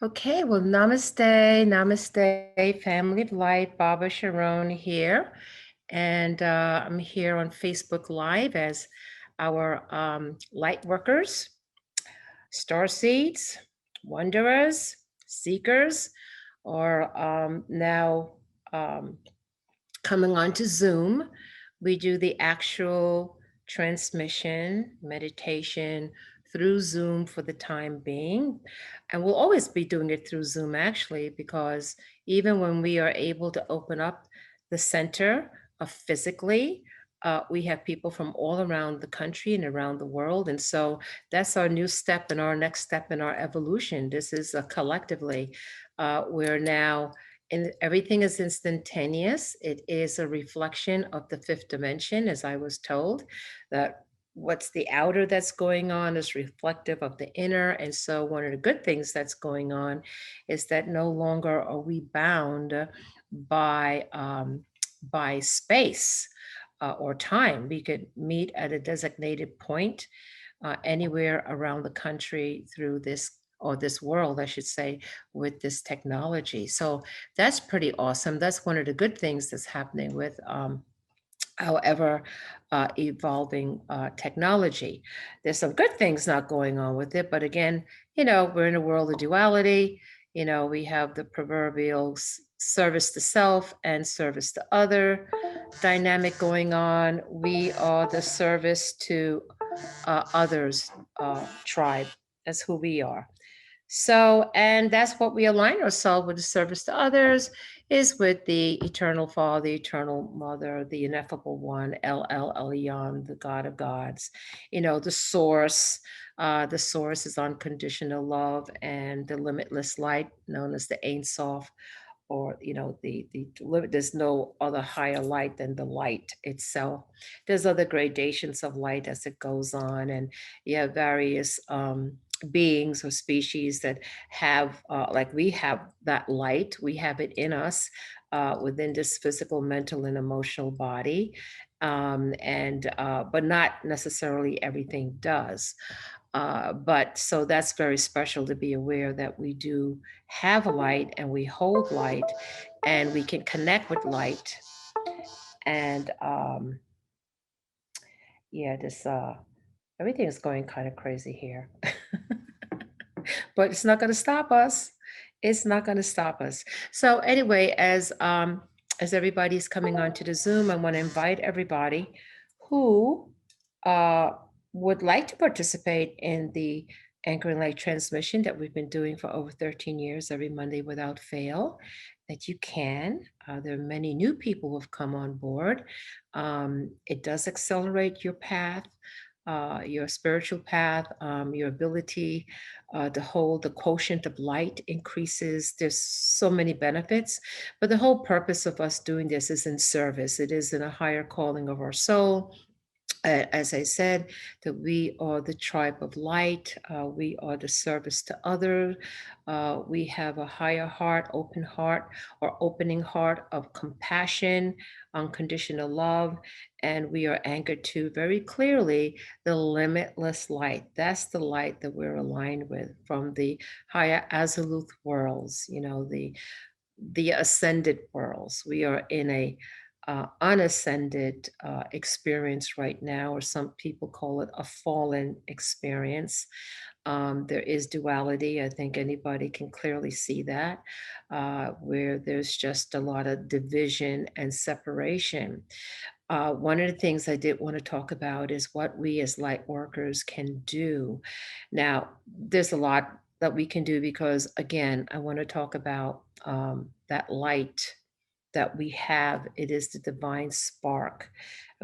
Okay, well, namaste, family of light. Baba Sharone here, and I'm here on Facebook Live as our light workers, star seeds, wanderers, seekers, are now um, coming on to Zoom. We do the actual transmission, meditation through Zoom for the time being. And we'll always be doing it through Zoom, actually, because even when we are able to open up the center physically, we have people from all around the country and around the world. And so that's our new step and our next step in our evolution. This is collectively, we're now and everything is instantaneous. It is a reflection of the fifth dimension, as I was told, that what's the outer that's going on is reflective of the inner. And so, one of the good things that's going on is that no longer are we bound by by space or time. We could meet at a designated point anywhere around the country through this or this world, I should say, with this technology. So that's pretty awesome. That's one of the good things that's happening with however evolving technology. There's some good things not going on with it, but again, we're in a world of duality. We have the proverbial service to self and service to other dynamic going on. We are the service to others tribe. That's who we are. So, and that's what we align ourselves with, the service to others is with the eternal Father, the eternal Mother, the ineffable one, El Elyon, the God of gods, the source. The source is unconditional love and the limitless light known as the Ein Sof, or the limit. There's no other higher light than the light itself. There's other gradations of light as it goes on, and you have various beings or species that have like we have that light. We have it in us within this physical, mental, and emotional body, and but not necessarily everything does. But so that's very special to be aware that we do have light and we hold light and we can connect with light. And yeah, this everything is going kind of crazy here. But it's not going to stop us. It's not going to stop us. So anyway, as everybody's coming onto the Zoom, I want to invite everybody who uh, would like to participate in the Anchoring Light transmission that we've been doing for over 13 years, every Monday without fail, that you can. There are many new people who have come on board. It does accelerate your path, your spiritual path, your ability to hold the quotient of light increases. There's so many benefits, but the whole purpose of us doing this is in service. It is in a higher calling of our soul. As I said, that we are the tribe of light, we are the service to others, we have a higher heart, or opening heart of compassion, unconditional love, and we are anchored to very clearly the limitless light. That's the light that we're aligned with from the higher Azimuth worlds, the ascended worlds. We are in a unascended experience right now, or some people call it a fallen experience. There is duality. I think anybody can clearly see that, where there's just a lot of division and separation. One of the things I did want to talk about is what we as light workers can do. Now, there's a lot that we can do because, again, I want to talk about that light that we have. It is the divine spark.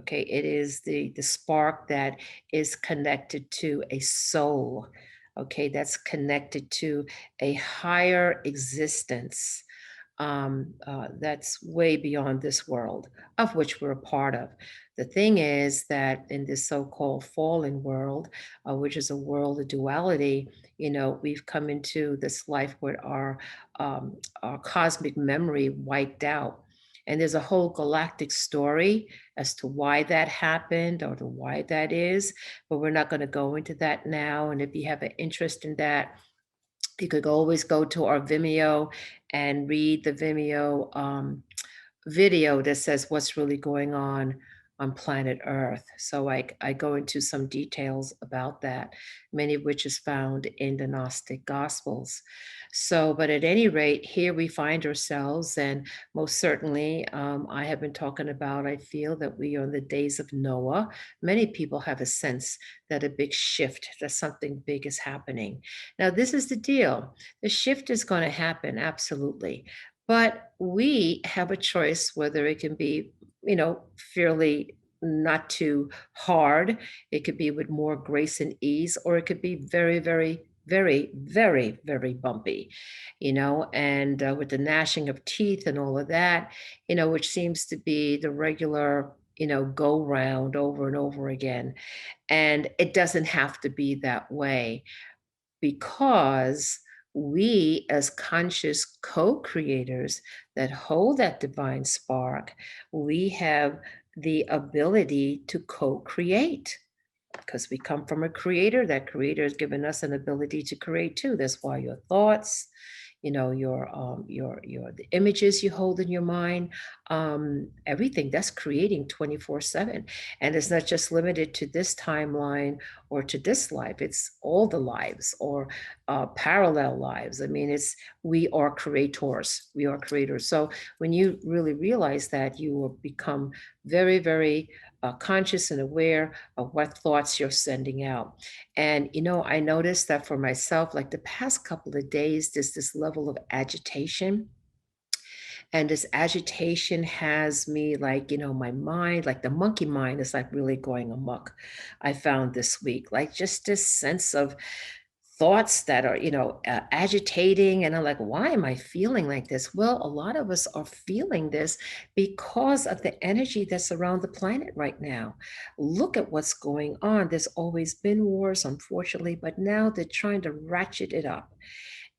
Okay, it is the spark that is connected to a soul. Okay, that's connected to a higher existence, that's way beyond this world, of which we're a part of. The thing is that in this so-called fallen world, which is a world of duality, we've come into this life with our cosmic memory wiped out. And there's a whole galactic story as to why that happened or to why that is, but we're not going to go into that now. And if you have an interest in that, You could always go to our Vimeo and read the Vimeo video that says what's really going on planet Earth. So I go into some details about that, many of which is found in the Gnostic Gospels. So, but at any rate, here we find ourselves, and most certainly, I have been talking about, I feel that we are in the days of Noah. Many people have a sense that a big shift, that something big is happening. Now, this is the deal. The shift is going to happen, absolutely. But we have a choice whether it can be, fairly not too hard. It could be with more grace and ease, or it could be very, very, very, very, very bumpy, and with the gnashing of teeth and all of that, which seems to be the regular, go round over and over again. And it doesn't have to be that way because we, as conscious co creators that hold that divine spark, we have the ability to co create because we come from a creator. That creator has given us an ability to create too. That's why your thoughts, your the images you hold in your mind, everything that's creating 24/7. And it's not just limited to this timeline or to this life. It's all the lives or parallel lives. I mean, it's we are creators. We are creators. So when you really realize that, you will become very, very conscious and aware of what thoughts you're sending out. And, I noticed that for myself, like the past couple of days, there's this level of agitation. And this agitation has me like, my mind, like the monkey mind is like really going amok. I found this week, like just this sense of thoughts that are, agitating. And I'm like, why am I feeling like this? Well, a lot of us are feeling this because of the energy that's around the planet right now. Look at what's going on. There's always been wars, unfortunately, but now they're trying to ratchet it up.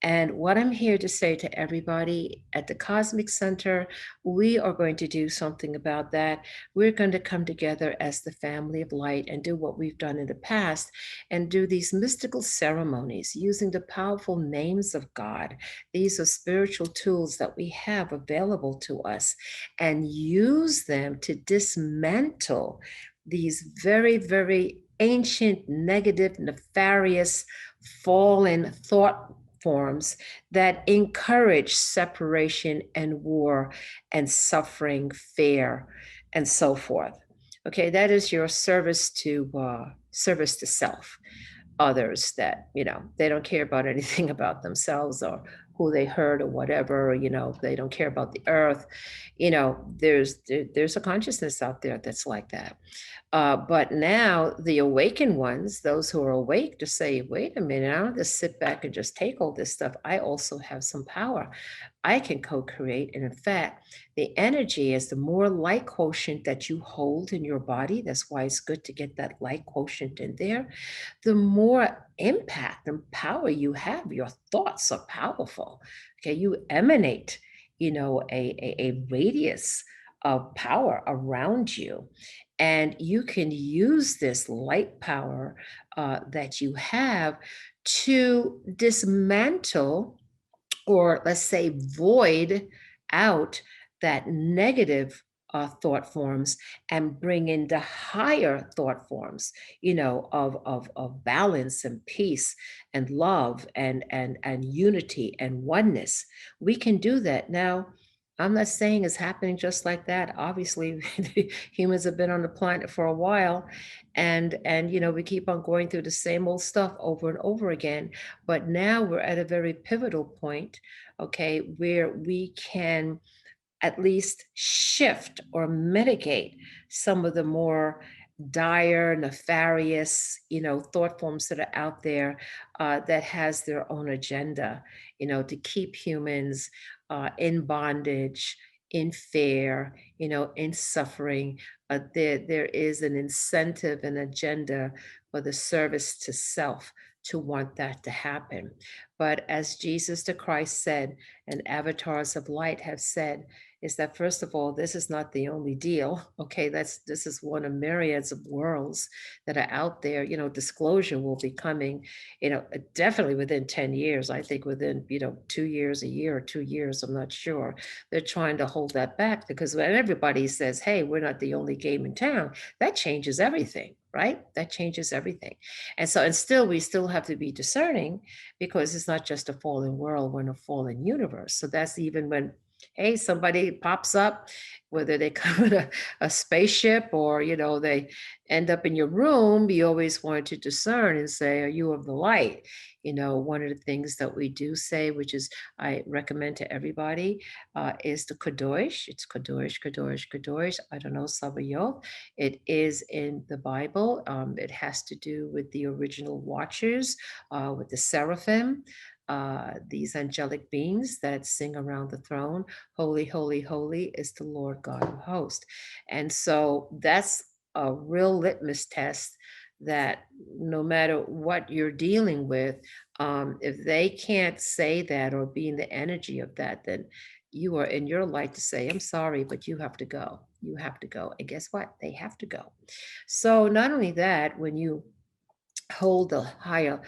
And what I'm here to say to everybody at the Cosmic Center, we are going to do something about that. We're going to come together as the family of light and do what we've done in the past and do these mystical ceremonies using the powerful names of God. These are spiritual tools that we have available to us and use them to dismantle these very, very ancient, negative, nefarious, fallen thought forms that encourage separation and war and suffering, fear, and so forth. Okay, that is your service to self. Others that they don't care about anything about themselves or who they hurt or whatever. They don't care about the earth. There's a consciousness out there that's like that. But now the awakened ones, those who are awake, to say, wait a minute, I don't just sit back and just take all this stuff. I also have some power. I can co create. And in fact, the energy is the more light quotient that you hold in your body. That's why it's good to get that light quotient in there. The more impact and power you have. Your thoughts are powerful. Okay. You emanate, a radius of power around you. And you can use this light power that you have to dismantle or let's say void out that negative thought forms and bring in the higher thought forms, of balance and peace and love and unity and oneness. We can do that now. I'm not saying it's happening just like that. Obviously, humans have been on the planet for a while, and we keep on going through the same old stuff over and over again. But now we're at a very pivotal point, okay, where we can at least shift or mitigate some of the more dire, nefarious, thought forms that are out there that has their own agenda, to keep humans in bondage, in fear, in suffering. There is an incentive and agenda for the service to self to want that to happen. But as Jesus the Christ said, and avatars of light have said, is that first of all, this is not the only deal. Okay, this is one of myriads of worlds that are out there. Disclosure will be coming, definitely within 10 years. I think within, 2 years, a year or 2 years, I'm not sure. They're trying to hold that back because when everybody says, hey, we're not the only game in town, that changes everything, right? That changes everything. And still, we still have to be discerning because it's not just a fallen world, we're in a fallen universe. So that's even when, hey, somebody pops up, whether they come in a spaceship or, they end up in your room, you always want to discern and say, are you of the light? One of the things that we do say, which is I recommend to everybody, is the Kadosh. It's Kadosh, Kadosh, Kadosh. I don't know, Sabayot. It is in the Bible. It has to do with the original watchers, with the seraphim, these angelic beings that sing around the throne. Holy, holy, holy is the Lord God of hosts. And so that's a real litmus test that no matter what you're dealing with, if they can't say that or be in the energy of that, then you are in your light to say, I'm sorry, but you have to go. You have to go. And guess what? They have to go. So not only that, when you hold a higher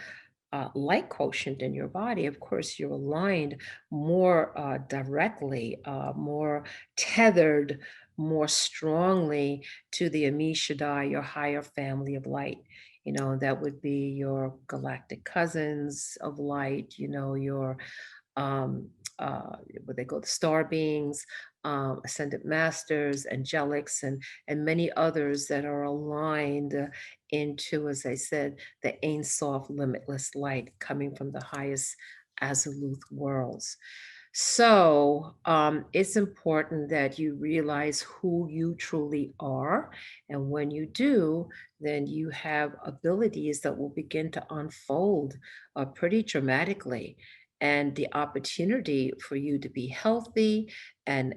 light quotient in your body, of course, you're aligned more directly, more tethered, more strongly to the Ami Shaddai, your higher family of light. That would be your galactic cousins of light, your um, what they call the star beings, ascended masters, angelics, and many others that are aligned into, as I said, the Ein Sof limitless light coming from the highest Azuluth worlds. So it's important that you realize who you truly are. And when you do, then you have abilities that will begin to unfold pretty dramatically. And the opportunity for you to be healthy and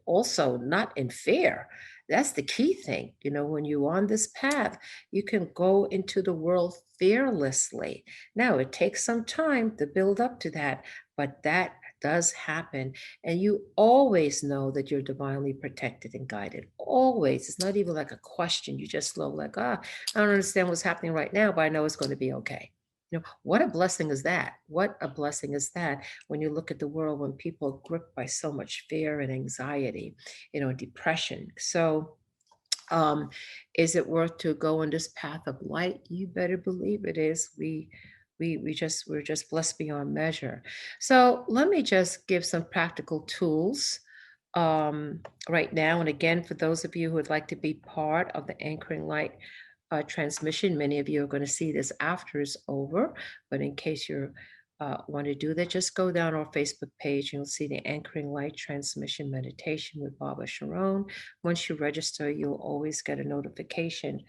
also not in fear. That's the key thing. When you're on this path, you can go into the world fearlessly. Now, it takes some time to build up to that, but that does happen. And you always know that you're divinely protected and guided. Always. It's not even like a question. You just know, like, I don't understand what's happening right now, but I know it's going to be okay. What a blessing is that? What a blessing is that when you look at the world, when people are gripped by so much fear and anxiety, depression. So, um, is it worth to go on this path of light? You better believe it is. We're just blessed beyond measure. So let me just give some practical tools right now. And again, for those of you who would like to be part of the Anchoring Light transmission, many of you are going to see this after it's over. But in case you want to do that, just go down our Facebook page. You'll see the Anchoring Light Transmission Meditation with Baba Sharone. Once you register, you'll always get a notification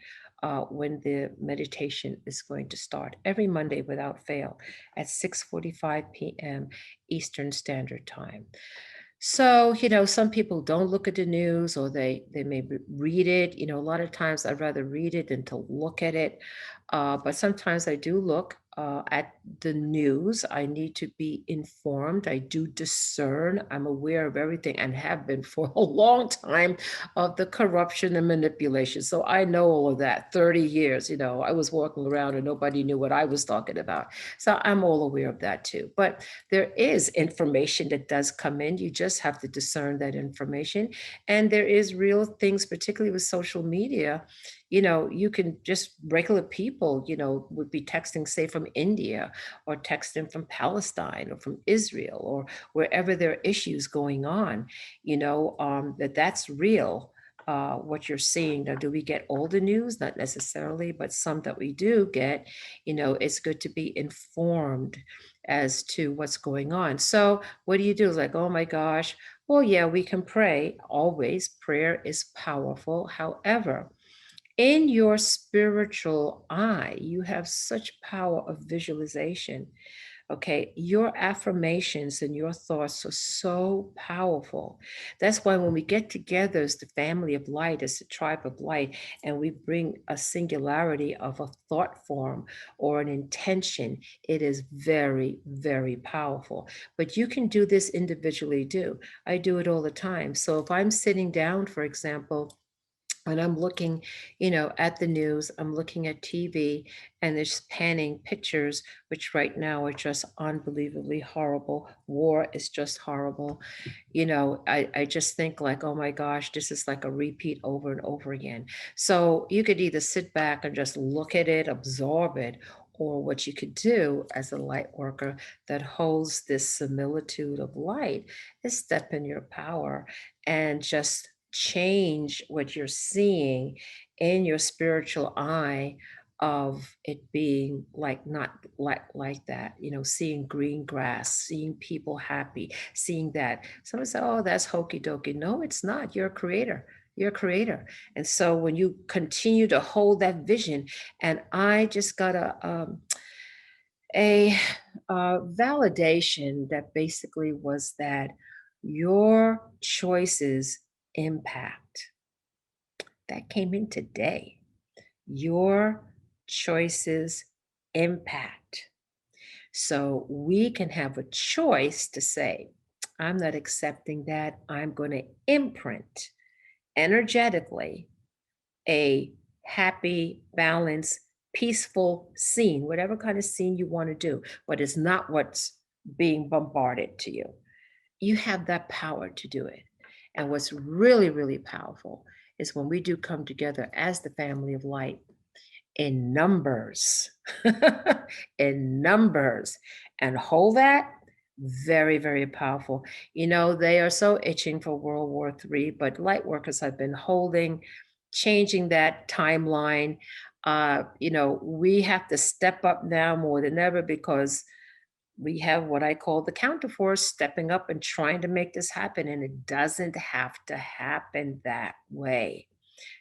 when the meditation is going to start every Monday without fail at 6:45 p.m. Eastern Standard Time. So, some people don't look at the news or they may read it. A lot of times I'd rather read it than to look at it. But sometimes I do look at the news. I need to be informed. I do discern. I'm aware of everything and have been for a long time of the corruption and manipulation. So I know all of that. 30 years, I was walking around and nobody knew what I was talking about. So I'm all aware of that too. But there is information that does come in. You just have to discern that information. And there is real things, particularly with social media. You can just regular people, would be texting, say, from India or texting from Palestine or from Israel or wherever there are issues going on, that's real. What you're seeing. Now, do we get all the news? Not necessarily, but some that we do get, it's good to be informed as to what's going on. So what do you do? It's like, oh my gosh, well, yeah, we can pray. Always, prayer is powerful. However, in your spiritual eye, you have such power of visualization. Okay, your affirmations and your thoughts are so powerful. That's why when we get together as the family of light, as the tribe of light, and we bring a singularity of a thought form or an intention, it is very, very powerful. But you can do this individually too. I do it all the time. So if I'm sitting down, for example, and I'm looking, at the news, I'm looking at TV, and there's panning pictures, which right now are just unbelievably horrible. War is just horrible. I just think like, oh my gosh, this is like a repeat over and over again. So you could either sit back and just look at it, absorb it, or what you could do as a light worker that holds this similitude of light is step in your power and just change what you're seeing in your spiritual eye of it being like not like that, seeing green grass, seeing people happy, seeing that. Someone said, oh, that's hokey dokey. No, it's not. You're a creator. You're a creator. And so when you continue to hold that vision, and I just got a validation that basically was that your choices impact. That came in today. Your choices impact. So we can have a choice to say, I'm not accepting that. I'm going to imprint energetically a happy, balanced, peaceful scene, whatever kind of scene you want to do, but it's not what's being bombarded to you. You have that power to do it. And what's really, really powerful is when we do come together as the family of light in numbers, in numbers, and hold that. Very, very powerful. They are so itching for World War III, but light workers have been holding, changing that timeline. We have to step up now more than ever because we have what I call the counterforce stepping up and trying to make this happen. And it doesn't have to happen that way.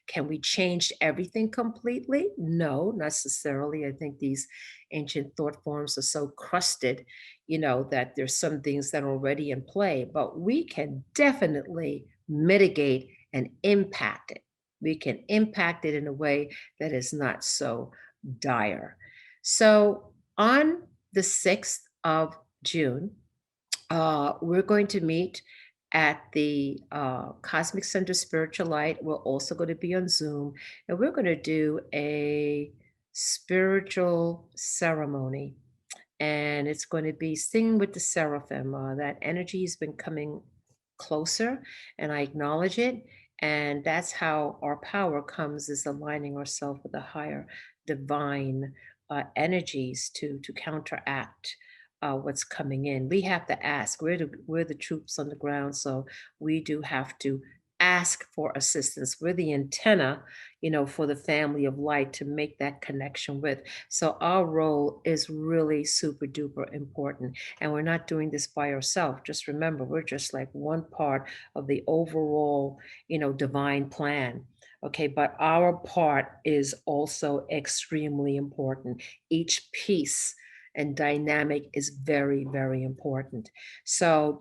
Can we change everything completely? No, necessarily. I think these ancient thought forms are so crusted, that there's some things that are already in play, but we can definitely mitigate and impact it. We can impact it in a way that is not so dire. So on the 6th of June, we're going to meet at the Cosmic Center Spiritual Light. We're also going to be on Zoom, and we're going to do a spiritual ceremony. And it's going to be singing with the seraphim. That energy has been coming closer, and I acknowledge it. And that's how our power comes, is aligning ourselves with the higher divine energies to counteract what's coming in. We have to ask. We're the troops on the ground, so we do have to ask for assistance. We're the antenna, for the family of light to make that connection with. So our role is really super duper important. And we're not doing this by ourselves. Just remember, we're just like one part of the overall, divine plan. Okay, but our part is also extremely important. Each piece and dynamic is very, very important. So,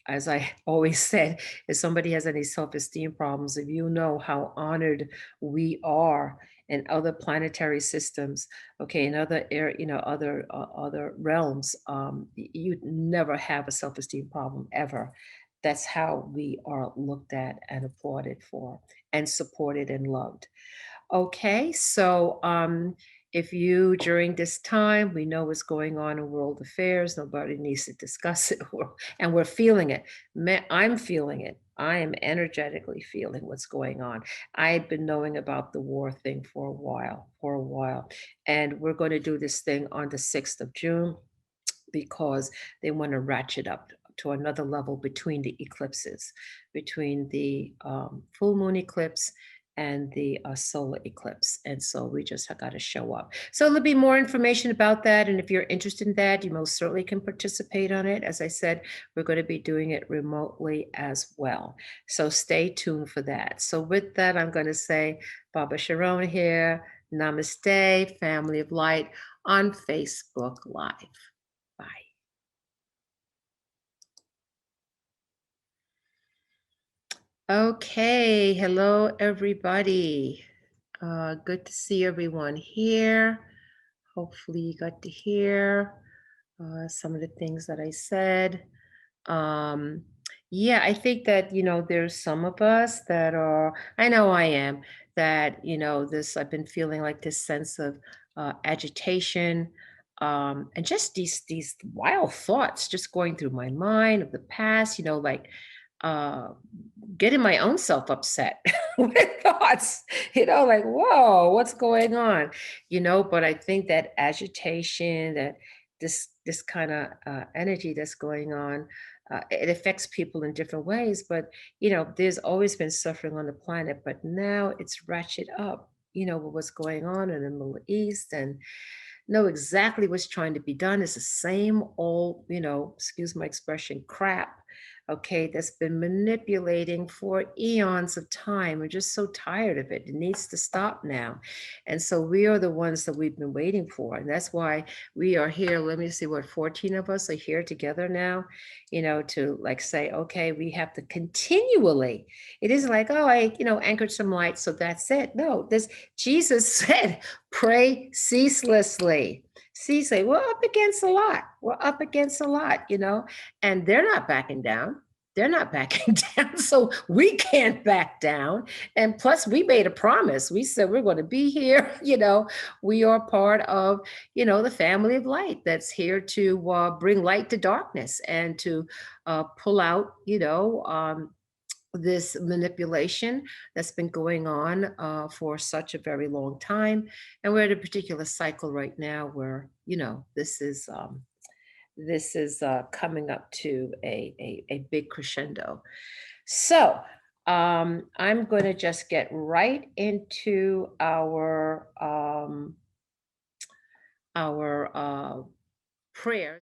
as I always said, if somebody has any self-esteem problems, if you know how honored we are in other planetary systems, okay, in other other realms, you'd never have a self-esteem problem ever. That's how we are looked at and applauded for and supported and loved. Okay, so if you during this time, we know what's going on in world affairs, nobody needs to discuss it, and we're feeling it. I'm feeling it. I am energetically feeling what's going on. I had been knowing about the war thing for a while, and we're going to do this thing on the 6th of June because they want to ratchet up to another level between the eclipses, between the full moon eclipse and the solar eclipse. And so we just got to show up. So there'll be more information about that. And if you're interested in that, you most certainly can participate on it. As I said, we're going to be doing it remotely as well. So stay tuned for that. So with that, I'm going to say, Baba Sharone here. Namaste, Family of Light on Facebook Live. Bye. Okay, hello everybody. Good to see everyone here. Hopefully you got to hear some of the things that I said. Um, yeah, I think that, there's some of us that are, I know I am, that, I've been feeling like this sense of agitation, and just these wild thoughts just going through my mind of the past, like uh, getting my own self upset with thoughts, like, whoa, what's going on? But I think that agitation, that this kind of energy that's going on, it affects people in different ways. But there's always been suffering on the planet, but now it's ratchet up. With what's going on in the Middle East, and know exactly what's trying to be done. It's the same old, excuse my expression, crap, okay, that's been manipulating for eons of time. We're just so tired of it. It needs to stop now. And so we are the ones that we've been waiting for. And that's why we are here. Let me see, what, 14 of us are here together now, to like say, okay, we have to continually. It isn't like, oh, I, anchored some light, so that's it. No, this Jesus said, pray ceaselessly. Ceaselessly. We're up against a lot. We're up against a lot, and they're not backing down. They're not backing down. So we can't back down. And plus, we made a promise. We said we're going to be here. We are part of, the family of light that's here to bring light to darkness and to pull out, this manipulation that's been going on for such a very long time. And we're at a particular cycle right now where, this is coming up to a big crescendo. So I'm going to just get right into our prayer.